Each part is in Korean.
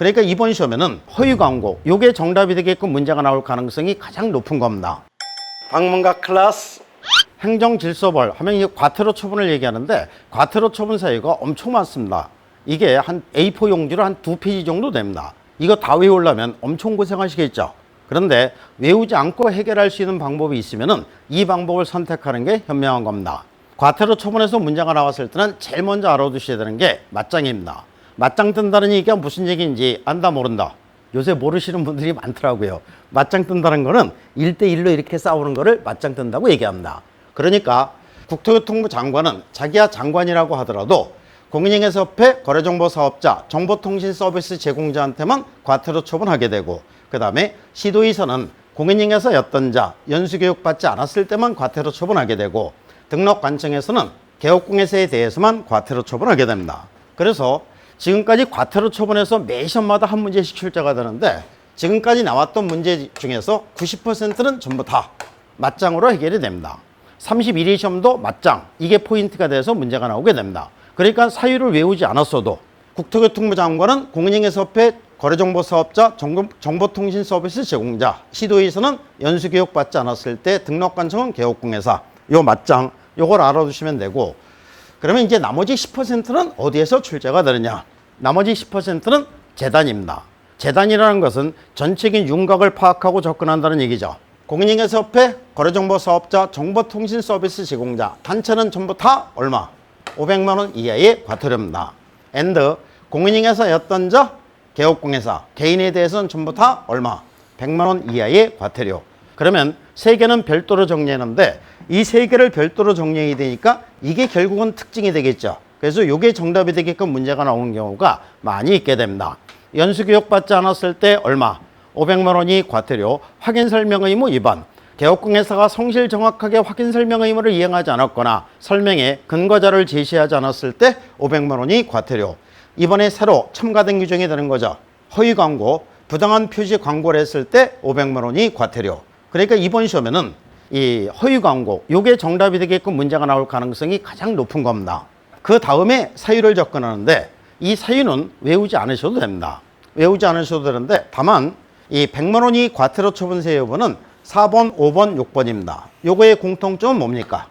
그러니까 이번 시험에는 허위 광고, 요게 정답이 되게끔 문제가 나올 가능성이 가장 높은 겁니다. 방문가 클래스. 행정질서벌 하면 이게 과태료 처분을 얘기하는데 과태료 처분 사유가 엄청 많습니다. 이게 한 A4 용지로 한 2페이지 정도 됩니다. 이거 다 외우려면 엄청 고생하시겠죠. 그런데 외우지 않고 해결할 수 있는 방법이 있으면은 이 방법을 선택하는 게 현명한 겁니다. 과태료 처분에서 문제가 나왔을 때는 제일 먼저 알아두셔야 되는 게 맞짱입니다. 맞짱 뜬다는 얘기가 무슨 얘기인지 안다 모른다. 요새 모르시는 분들이 많더라고요. 맞짱 뜬다는 거는 1대1로 이렇게 싸우는 거를 맞짱 뜬다고 얘기합니다. 그러니까 국토교통부 장관은 자기야 장관이라고 하더라도 공인인증협회 거래정보사업자 정보통신서비스 제공자한테만 과태료 처분하게 되고, 그 다음에 시도의사는 공인인증서였던 자 연수교육 받지 않았을 때만 과태료 처분하게 되고, 등록관청에서는 개업공예사에 대해서만 과태료 처분하게 됩니다. 그래서 지금까지 과태료 처분해서 매 시험마다 한 문제씩 출제가 되는데, 지금까지 나왔던 문제 중에서 90%는 전부 다 맞짱으로 해결이 됩니다. 31위 시험도 맞짱, 이게 포인트가 돼서 문제가 나오게 됩니다. 그러니까 사유를 외우지 않았어도 국토교통부 장관은 공인인증협회 거래정보사업자 정보통신서비스 제공자, 시도에서는 연수교육 받지 않았을 때 등록관청은 개업공예사, 요 맞짱 요걸 알아두시면 되고, 그러면 이제 나머지 10%는 어디에서 출제가 되느냐? 나머지 10%는 재단입니다. 재단이라는 것은 전체적인 윤곽을 파악하고 접근한다는 얘기죠. 공인인증협회 거래정보사업자 정보통신서비스 제공자 단체는 전부 다 얼마? 500만 원 이하의 과태료입니다. and 공인인증서였던 자 개업공예사 개인에 대해서는 전부 다 얼마? 100만 원 이하의 과태료. 그러면 세 개는 별도로 정리하는데 이 세 개를 별도로 정리해야 되니까 이게 결국은 특징이 되겠죠. 그래서 이게 정답이 되게끔 문제가 나오는 경우가 많이 있게 됩니다. 연수교육 받지 않았을 때 얼마? 500만 원이 과태료, 확인설명 의무 위반, 개업공예사가 성실 정확하게 확인설명 의무를 이행하지 않았거나 설명에 근거자를 제시하지 않았을 때 500만 원이 과태료. 이번에 새로 첨가된 규정이 되는 거죠. 허위 광고, 부당한 표시 광고를 했을 때 500만 원이 과태료. 그러니까 이번 시험에는 이 허위 광고, 요게 정답이 되게끔 문제가 나올 가능성이 가장 높은 겁니다. 그 다음에 사유를 접근하는데 이 사유는 외우지 않으셔도 됩니다. 외우지 않으셔도 되는데 다만 이 100만 원이 과태료 처분세 여부는 4번, 5번, 6번입니다. 요거의 공통점은 뭡니까?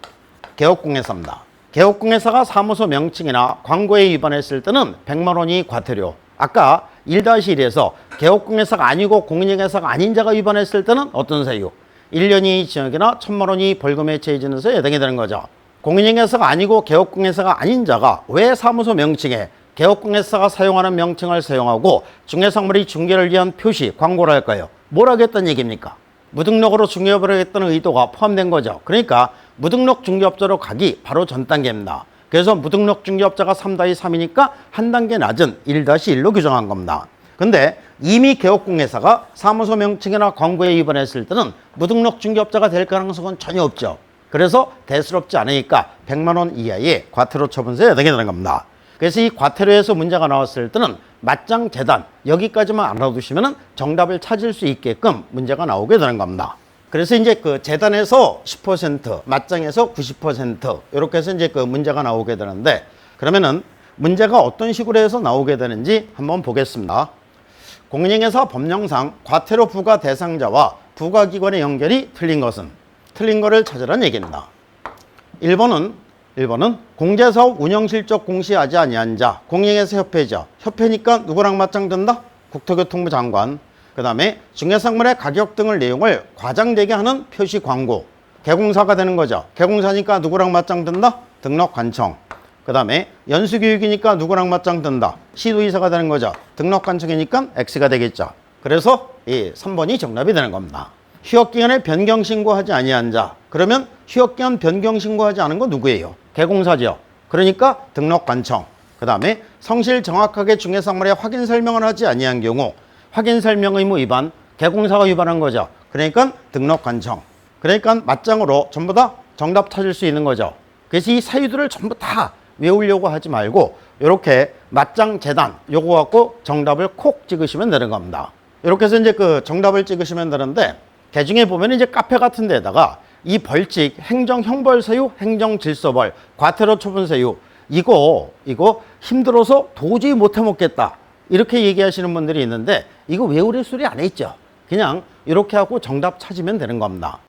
개업공예사입니다. 개업공예사가 사무소 명칭이나 광고에 위반했을 때는 100만 원이 과태료. 아까 1-1에서 개업공예사가 아니고 공인인증회사가 아닌 자가 위반했을 때는 어떤 사유? 1년 이하의 징역이나 1,000만 원이 벌금에 처해지면서 해당이 되는 거죠. 공인인증회사가 아니고 개업공예사가 아닌 자가 왜 사무소 명칭에 개업공예사가 사용하는 명칭을 사용하고 중개상물의 중개를 위한 표시, 광고를 할까요? 뭘 하겠다는 얘기입니까? 무등록으로 중개업을 하겠다는 의도가 포함된 거죠. 그러니까 무등록 중개업자로 가기 바로 전 단계입니다. 그래서 무등록 중개업자가 3-3이니까 한 단계 낮은 1-1로 규정한 겁니다. 근데 이미 개업공예사가 사무소 명칭이나 광고에 위반했을 때는 무등록 중개업자가 될 가능성은 전혀 없죠. 그래서 대수롭지 않으니까 100만 원 이하의 과태료 처분세에 해당이 되는 겁니다. 그래서 이 과태료에서 문제가 나왔을 때는 맞짱 재단 여기까지만 알아두시면 정답을 찾을 수 있게끔 문제가 나오게 되는 겁니다. 그래서 이제 그 재단에서 10%, 맞짱에서 90% 이렇게 해서 이제 그 문제가 나오게 되는데, 그러면은 문제가 어떤 식으로 해서 나오게 되는지 한번 보겠습니다. 공인인증회사 법령상 과태료 부과 대상자와 부과기관의 연결이 틀린 것은? 틀린 거를 찾으라는 얘기입니다. 1번은 공제사업 운영실적 공시하지 아니한 자, 공인인증회사 협회죠. 협회니까 누구랑 맞짱 든다? 국토교통부 장관. 그 다음에 중개상물의 가격 등을 내용을 과장되게 하는 표시 광고. 개공사가 되는 거죠. 개공사니까 누구랑 맞짱 든다? 등록관청. 그 다음에 연수교육이니까 누구랑 맞짱 든다? 시도의사가 되는 거죠. 등록관청이니까 X가 되겠죠. 그래서 이 3번이 정답이 되는 겁니다. 휴업기간에 변경신고하지 아니한 자. 그러면 휴업기간 변경신고하지 않은 건 누구예요? 개공사죠. 그러니까 등록관청. 그 다음에 성실 정확하게 중개상물의 확인 설명을 하지 아니한 경우 확인 설명 의무 위반, 개공사가 위반한 거죠. 그러니까 등록관청. 그러니까 맞짱으로 전부 다 정답 찾을 수 있는 거죠. 그래서 이 사유들을 전부 다 외우려고 하지 말고 이렇게 맞짱 재단 요거 갖고 정답을 콕 찍으시면 되는 겁니다. 이렇게 해서 이제 그 정답을 찍으시면 되는데, 개중에 보면 이제 카페 같은 데다가 이 벌칙, 행정 형벌 사유, 행정 질서벌, 과태료 처분 사유 이거 힘들어서 도저히 못 해 먹겠다. 이렇게 얘기하시는 분들이 있는데 이거 외우래 소리 안 했죠. 그냥 이렇게 하고 정답 찾으면 되는 겁니다.